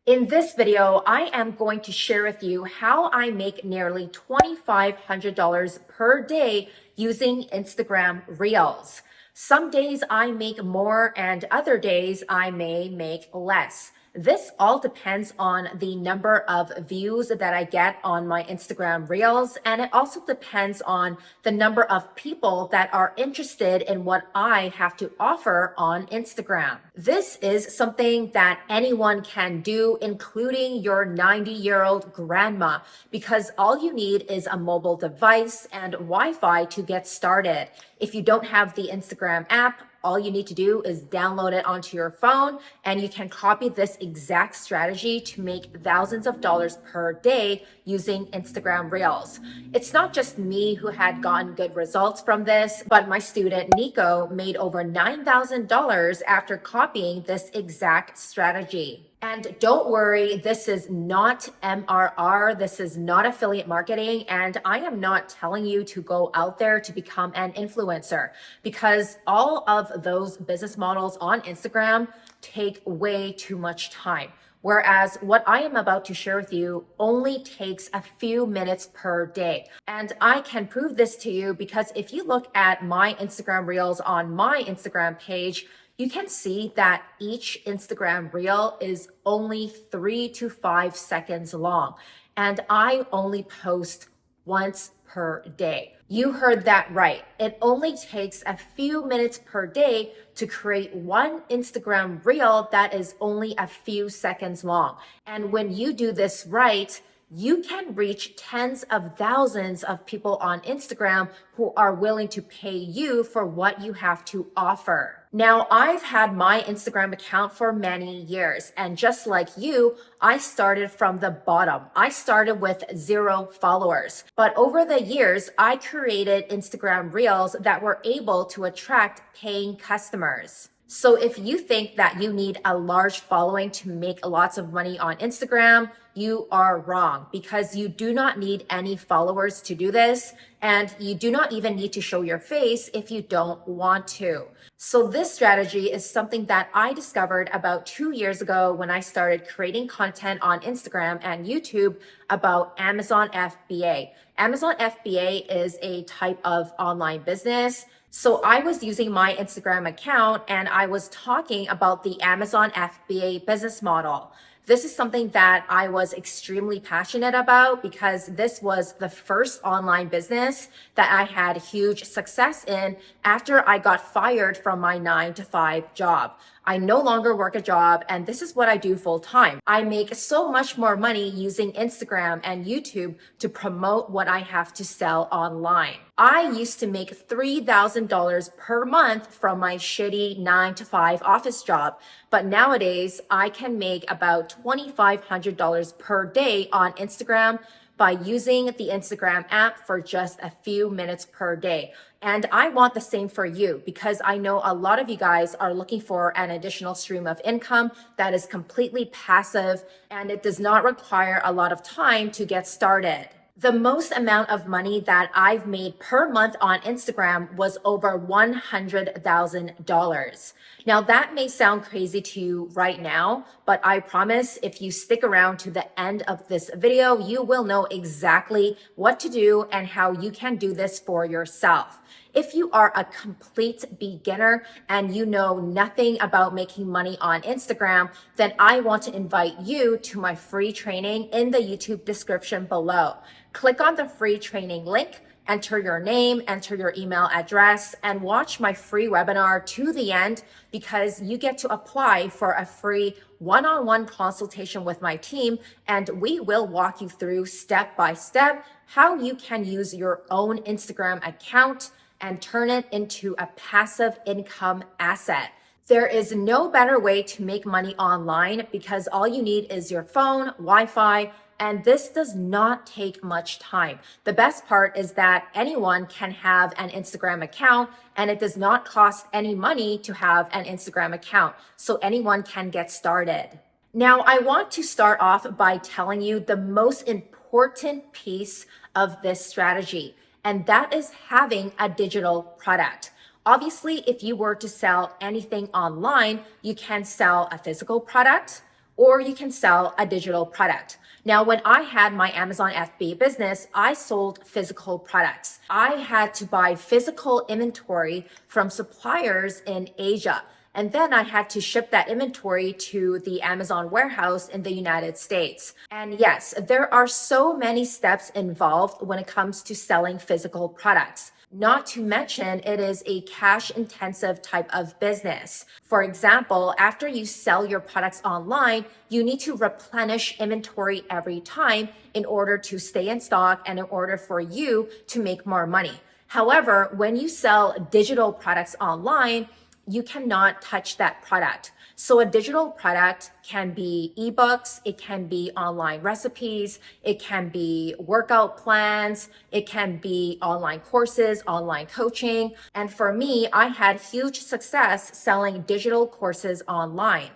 In this video, I am going to share with you how I make nearly $2,500 per day using Instagram Reels. Some days I make more and other days I may make less. This all depends on the number of views that I get on my Instagram Reels, and it also depends on the number of people that are interested in what I have to offer on Instagram. This is something that anyone can do, including your 90-year-old grandma, because all you need is a mobile device and Wi-Fi to get started. If you don't have the Instagram app, all you need to do is download it onto your phone, and you can copy this exact strategy to make thousands of dollars per day using Instagram Reels. It's not just me who had gotten good results from this, but my student Nico made over $9,000 after copying this exact strategy. And don't worry, this is not MRR, this is not affiliate marketing, and I am not telling you to go out there to become an influencer, because all of those business models on Instagram take way too much time. Whereas what I am about to share with you only takes a few minutes per day. And I can prove this to you because if you look at my Instagram Reels on my Instagram page, you can see that each Instagram Reel is only 3 to 5 seconds long, and I only post once per day. You heard that right. It only takes a few minutes per day to create one Instagram Reel that is only a few seconds long. And when you do this right, you can reach tens of thousands of people on Instagram who are willing to pay you for what you have to offer. Now, I've had my Instagram account for many years, and just like you, I started from the bottom. I started with 0 followers, but over the years, I created Instagram Reels that were able to attract paying customers. So if you think that you need a large following to make lots of money on Instagram, you are wrong, because you do not need any followers to do this, and you do not even need to show your face if you don't want to. So this strategy is something that I discovered about 2 years ago when I started creating content on Instagram and YouTube about Amazon FBA. Amazon FBA is a type of online business. So I was using my Instagram account and I was talking about the Amazon FBA business model. This is something that I was extremely passionate about because this was the first online business that I had huge success in after I got fired from my 9-to-5 job. I no longer work a job, and this is what I do full time. I make so much more money using Instagram and YouTube to promote what I have to sell online. I used to make $3,000 per month from my shitty 9-to-5 office job, but nowadays I can make about $2,500 per day on Instagram by using the Instagram app for just a few minutes per day. And I want the same for you because I know a lot of you guys are looking for an additional stream of income that is completely passive and it does not require a lot of time to get started. The most amount of money that I've made per month on Instagram was over $100,000. Now that may sound crazy to you right now, but I promise if you stick around to the end of this video, you will know exactly what to do and how you can do this for yourself. If you are a complete beginner and you know nothing about making money on Instagram, then I want to invite you to my free training in the YouTube description below. Click on the free training link, enter your name, enter your email address, and watch my free webinar to the end because you get to apply for a free one-on-one consultation with my team, and we will walk you through step by step how you can use your own Instagram account and turn it into a passive income asset. There is no better way to make money online because all you need is your phone, Wi-Fi, and this does not take much time. The best part is that anyone can have an Instagram account and it does not cost any money to have an Instagram account. So anyone can get started. Now, I want to start off by telling you the most important piece of this strategy, and that is having a digital product. Obviously, if you were to sell anything online, you can sell a physical product or you can sell a digital product. Now, when I had my Amazon FBA business, I sold physical products. I had to buy physical inventory from suppliers in Asia. And then I had to ship that inventory to the Amazon warehouse in the United States. And yes, there are so many steps involved when it comes to selling physical products. Not to mention, it is a cash intensive type of business. For example, after you sell your products online, you need to replenish inventory every time in order to stay in stock and in order for you to make more money. However, when you sell digital products online, you cannot touch that product. So a digital product can be ebooks, it can be online recipes, it can be workout plans, it can be online courses, online coaching. And for me, I had huge success selling digital courses online.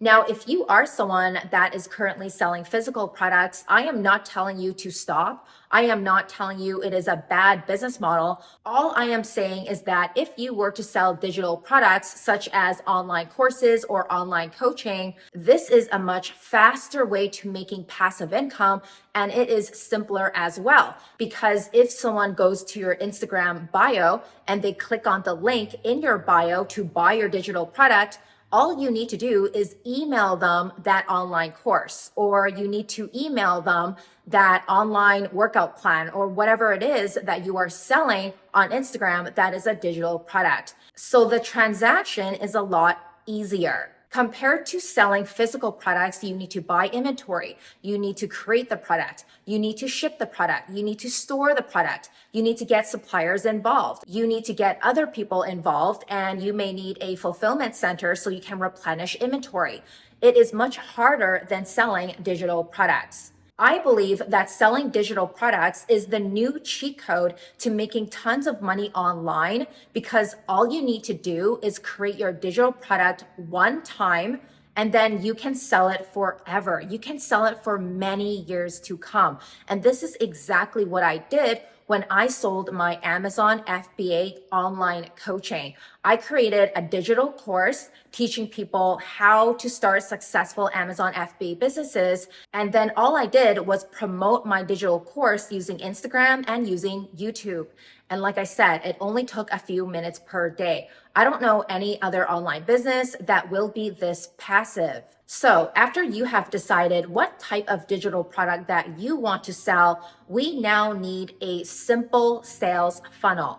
Now, if you are someone that is currently selling physical products, I am not telling you to stop. I am not telling you it is a bad business model. All I am saying is that if you were to sell digital products such as online courses or online coaching, this is a much faster way to making passive income, and it is simpler as well. Because if someone goes to your Instagram bio and they click on the link in your bio to buy your digital product, all you need to do is email them that online course, or you need to email them that online workout plan, or whatever it is that you are selling on Instagram that is a digital product. So the transaction is a lot easier. Compared to selling physical products, you need to buy inventory. You need to create the product. You need to ship the product. You need to store the product. You need to get suppliers involved. You need to get other people involved, and you may need a fulfillment center so you can replenish inventory. It is much harder than selling digital products. I believe that selling digital products is the new cheat code to making tons of money online, because all you need to do is create your digital product one time and then you can sell it forever. You can sell it for many years to come. And this is exactly what I did when I sold my Amazon FBA online coaching. I created a digital course teaching people how to start successful Amazon FBA businesses. And then all I did was promote my digital course using Instagram and using YouTube. And like I said, it only took a few minutes per day. I don't know any other online business that will be this passive. So after you have decided what type of digital product that you want to sell, we now need a simple sales funnel.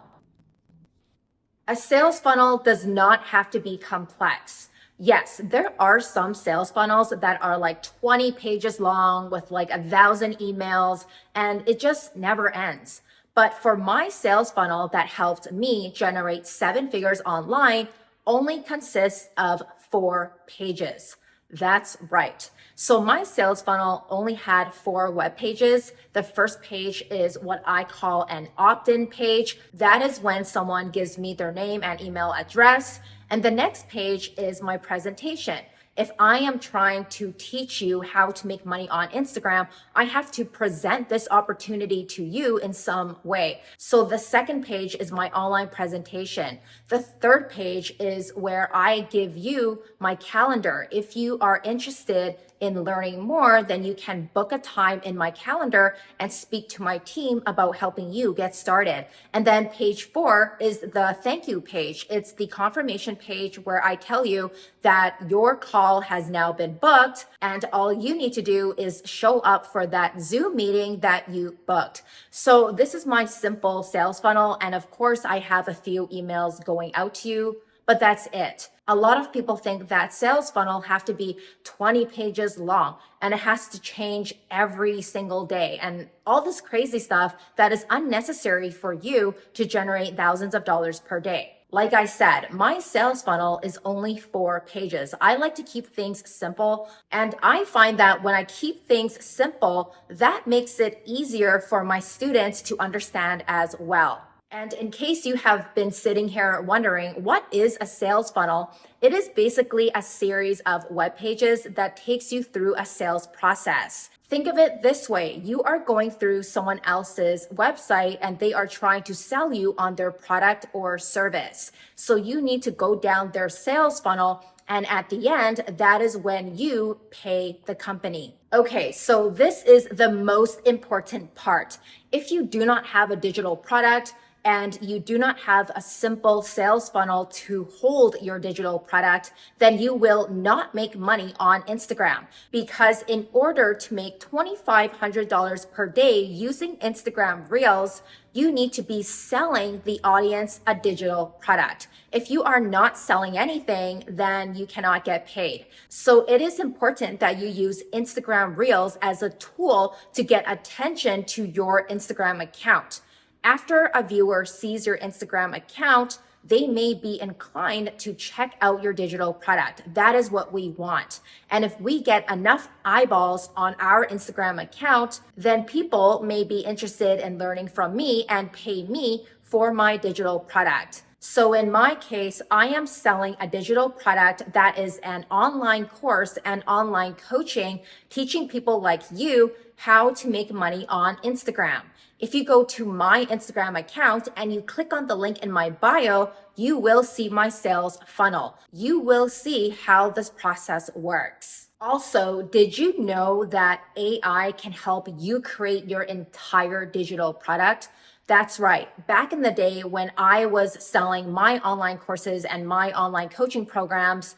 A sales funnel does not have to be complex. Yes, there are some sales funnels that are like 20 pages long with like 1,000 emails, and it just never ends. But for my sales funnel that helped me generate 7 figures online only consists of 4 pages. That's right. So my sales funnel only had 4 web pages. The first page is what I call an opt-in page. That is when someone gives me their name and email address. And the next page is my presentation. If I am trying to teach you how to make money on Instagram, I have to present this opportunity to you in some way. So the second page is my online presentation. The third page is where I give you my calendar. If you are interested in learning more, then you can book a time in my calendar and speak to my team about helping you get started. And then page 4 is the thank you page. It's the confirmation page where I tell you that your call has now been booked, and all you need to do is show up for that Zoom meeting that you booked. So this is my simple sales funnel. And of course, I have a few emails going out to you, but that's it. A lot of people think that sales funnel have to be 20 pages long and it has to change every single day and all this crazy stuff that is unnecessary for you to generate thousands of dollars per day. Like I said, my sales funnel is only 4 pages. I like to keep things simple, and I find that when I keep things simple, that makes it easier for my students to understand as well. And in case you have been sitting here wondering, what is a sales funnel? It is basically a series of web pages that takes you through a sales process. Think of it this way. You are going through someone else's website and they are trying to sell you on their product or service. So you need to go down their sales funnel And at the end, that is when you pay the company. Okay, so this is the most important part. If you do not have a digital product, and you do not have a simple sales funnel to hold your digital product, then you will not make money on Instagram. Because in order to make $2,500 per day using Instagram Reels, you need to be selling the audience a digital product. If you are not selling anything, then you cannot get paid. So it is important that you use Instagram Reels as a tool to get attention to your Instagram account. After a viewer sees your Instagram account, they may be inclined to check out your digital product. That is what we want. And if we get enough eyeballs on our Instagram account, then people may be interested in learning from me and pay me for my digital product. So in my case, I am selling a digital product that is an online course and online coaching, teaching people like you how to make money on Instagram. If you go to my Instagram account and you click on the link in my bio, you will see my sales funnel. You will see how this process works. Also, did you know that AI can help you create your entire digital product? That's right. Back in the day when I was selling my online courses and my online coaching programs,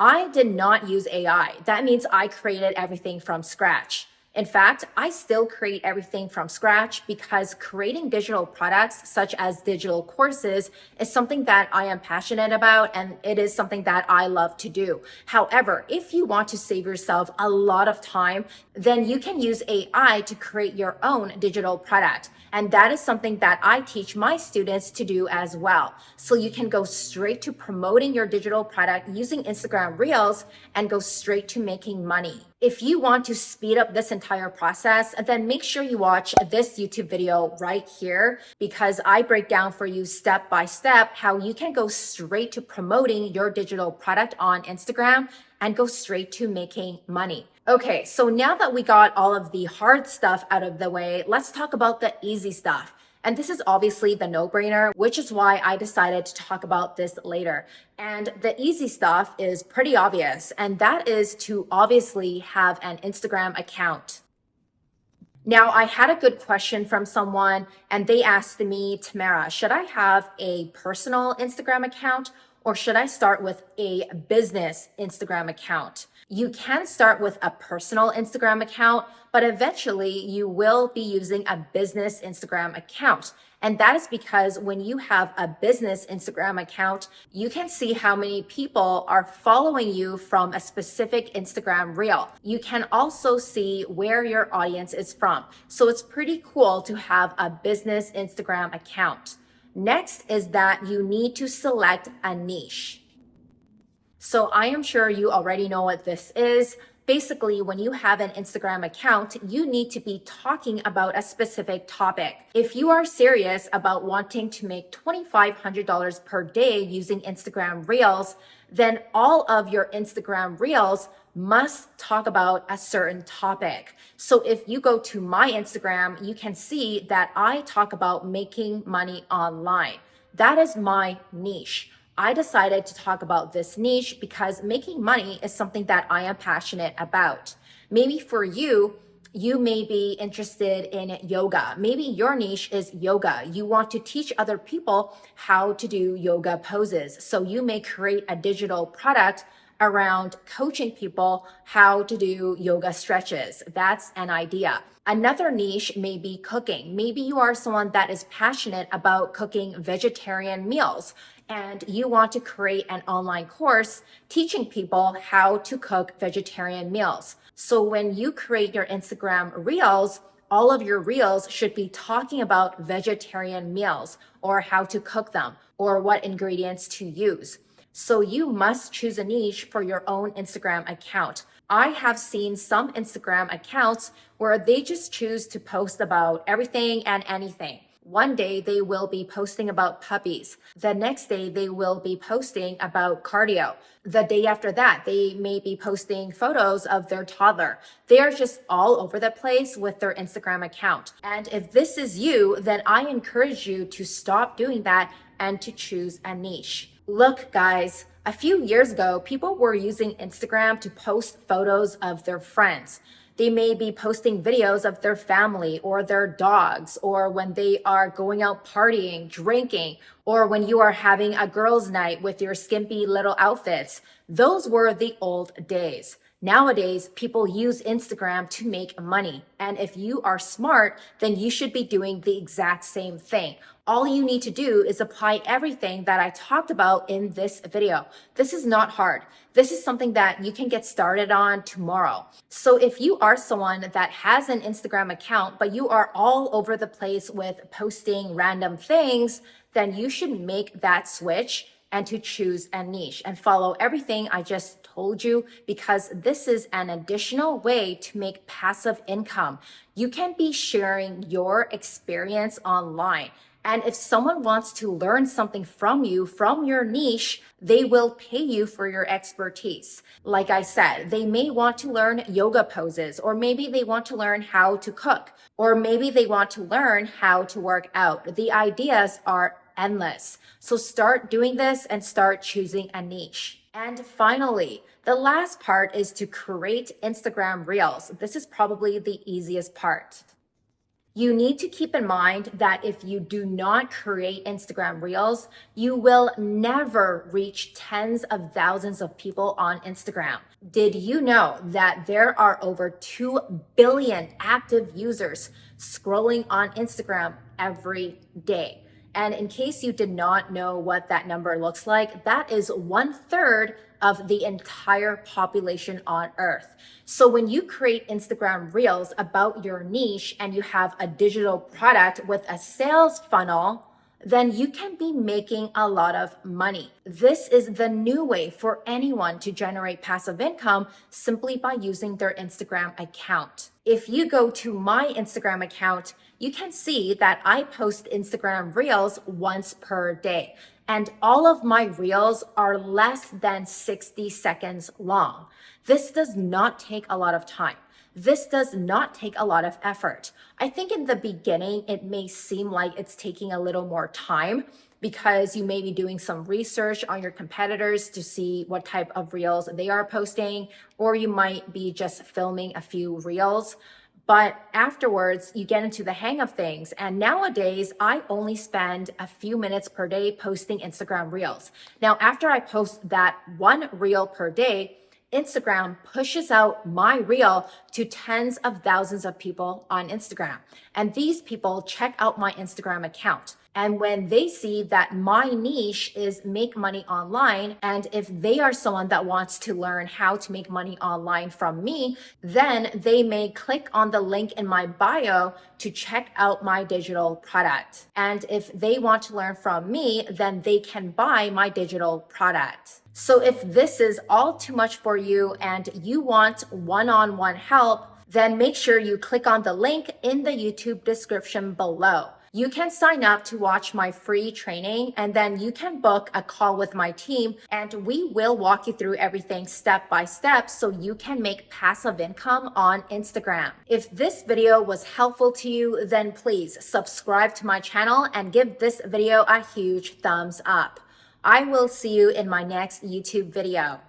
I did not use AI. That means I created everything from scratch. In fact, I still create everything from scratch because creating digital products such as digital courses is something that I am passionate about and it is something that I love to do. However, if you want to save yourself a lot of time, then you can use AI to create your own digital product. And that is something that I teach my students to do as well. So you can go straight to promoting your digital product using Instagram Reels and go straight to making money. If you want to speed up this entire process, then make sure you watch this YouTube video right here because I break down for you step by step how you can go straight to promoting your digital product on Instagram and go straight to making money. Okay, so now that we got all of the hard stuff out of the way, let's talk about the easy stuff. And this is obviously the no-brainer, which is why I decided to talk about this later. And the easy stuff is pretty obvious, and that is to obviously have an Instagram account. Now, I had a good question from someone, and they asked me, Tamara, should I have a personal Instagram account or should I start with a business Instagram account? You can start with a personal Instagram account, but eventually you will be using a business Instagram account. And that is because when you have a business Instagram account, you can see how many people are following you from a specific Instagram reel. You can also see where your audience is from. So it's pretty cool to have a business Instagram account. Next is that you need to select a niche. So I am sure you already know what this is. Basically, when you have an Instagram account, you need to be talking about a specific topic. If you are serious about wanting to make $2,500 per day using Instagram Reels, then all of your Instagram Reels must talk about a certain topic. So if you go to my Instagram, you can see that I talk about making money online. That is my niche. I decided to talk about this niche because making money is something that I am passionate about. Maybe for you, you may be interested in yoga. Maybe your niche is yoga. You want to teach other people how to do yoga poses. So you may create a digital product around coaching people how to do yoga stretches. That's an idea. Another niche may be cooking. Maybe you are someone that is passionate about cooking vegetarian meals and you want to create an online course teaching people how to cook vegetarian meals. So when you create your Instagram Reels, all of your Reels should be talking about vegetarian meals or how to cook them or what ingredients to use. So you must choose a niche for your own Instagram account. I have seen some Instagram accounts where they just choose to post about everything and anything. One day they will be posting about puppies. The next day they will be posting about cardio. The day after that, they may be posting photos of their toddler. They are just all over the place with their Instagram account. And if this is you, then I encourage you to stop doing that and to choose a niche. Look, guys, A few years ago, people were using Instagram to post photos of their friends. They may be posting videos of their family or their dogs, or when they are going out partying, drinking, or when you are having a girls' night with your skimpy little outfits. Those were the old days. Nowadays, people use Instagram to make money. And if you are smart, then you should be doing the exact same thing. All you need to do is apply everything that I talked about in this video. This is not hard. This is something that you can get started on tomorrow. So if you are someone that has an Instagram account, but you are all over the place with posting random things, then you should make that switch and to choose a niche and follow everything I just told you, because this is an additional way to make passive income. You can be sharing your experience online. And if someone wants to learn something from you, from your niche, they will pay you for your expertise. Like I said, they may want to learn yoga poses, or maybe they want to learn how to cook, or maybe they want to learn how to work out. The ideas are endless. So start doing this and start choosing a niche. And finally, the last part is to create Instagram Reels. This is probably the easiest part. You need to keep in mind that if you do not create Instagram Reels, you will never reach tens of thousands of people on Instagram. Did you know that there are over 2 billion active users scrolling on Instagram every day? And in case you did not know what that number looks like, that is 1/3 of the entire population on Earth. So when you create Instagram Reels about your niche and you have a digital product with a sales funnel, then you can be making a lot of money. This is the new way for anyone to generate passive income simply by using their Instagram account. If you go to my Instagram account, you can see that I post Instagram Reels once per day. And all of my Reels are less than 60 seconds long. This does not take a lot of time. This does not take a lot of effort. I think in the beginning, it may seem like it's taking a little more time because you may be doing some research on your competitors to see what type of Reels they are posting, or you might be just filming a few Reels. But afterwards, you get into the hang of things. And nowadays, I only spend a few minutes per day posting Instagram Reels. Now, after I post that one Reel per day, Instagram pushes out my reel to tens of thousands of people on Instagram. And these people check out my Instagram account. And when they see that my niche is make money online, and if they are someone that wants to learn how to make money online from me, then they may click on the link in my bio to check out my digital product. And if they want to learn from me, then they can buy my digital product. So if this is all too much for you and you want one-on-one help, then make sure you click on the link in the YouTube description below. You can sign up to watch my free training, and then you can book a call with my team, and we will walk you through everything step by step so you can make passive income on Instagram. If this video was helpful to you, then please subscribe to my channel and give this video a huge thumbs up. I will see you in my next YouTube video.